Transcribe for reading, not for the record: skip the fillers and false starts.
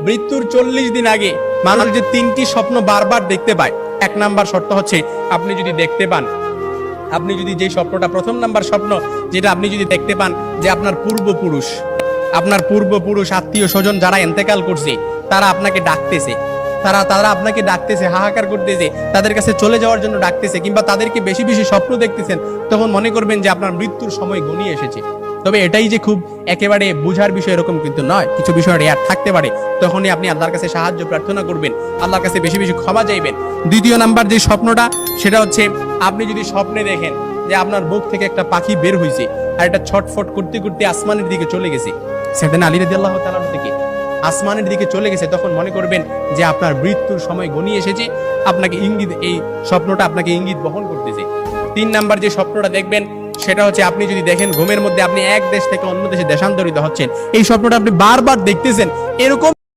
মৃত্যুর 40 দিন আগে মানুষ যে 3টি স্বপ্ন বারবার দেখতে পায়, 1 নাম্বার শর্ত হচ্ছে আপনি যদি দেখতে পান, আপনি যদি যে স্বপ্নটা, প্রথম নাম্বার স্বপ্ন যেটা আপনি যদি দেখতে পান যে আপনার পূর্বপুরুষ আত্মীয় স্বজন যারা ইন্তেকাল করছে তারা আপনাকে ডাকতেছে, তারা আপনাকে ডাকতেছে, হাহাকার করতেছে, তাদের কাছে চলে যাওয়ার জন্য ডাকতেছে, কিংবা তাদেরকে বেশি বেশি স্বপ্ন দেখতেছেন, তখন মনে করবেন যে আপনার মৃত্যুর সময় ঘনিয়ে এসেছে। তবে এটাই যে খুব একেবারে বুঝার বিষয় এরকম কিন্তু নয়, কিছু বিষয় রেয়ার থাকতে পারে। তখনই আপনি আল্লাহর কাছে সাহায্য প্রার্থনা করবেন, আল্লাহর কাছে বেশি বেশি ক্ষমা চাইবেন। দ্বিতীয় নাম্বার যে স্বপ্নটা, সেটা হচ্ছে আপনি যদি স্বপ্নে দেখেন যে আপনার মুখ থেকে একটা পাখি বের হয়েছে আর এটা ছটফট করতে করতে আসমানের দিকে চলে গেছে, সাইয়েদনা আলী রাদিয়াল্লাহু তাআলা থেকে আসমানের দিকে চলে গেছে, তখন মনে করবেন যে আপনার মৃত্যুর সময় ঘনিয়ে এসেছে। আপনাকে ইঙ্গিত, এই স্বপ্নটা আপনাকে ইঙ্গিত বহন করতেছে। 3 নাম্বার যে স্বপ্নটা দেখবেন সেটা হচ্ছে আপনি যদি দেখেন ঘুমের মধ্যে আপনি এক দেশ থেকে অন্য দেশে দেশান্তরিত হচ্ছেন, এই স্বপ্নটা আপনি বারবার দেখতেছেন, এরকম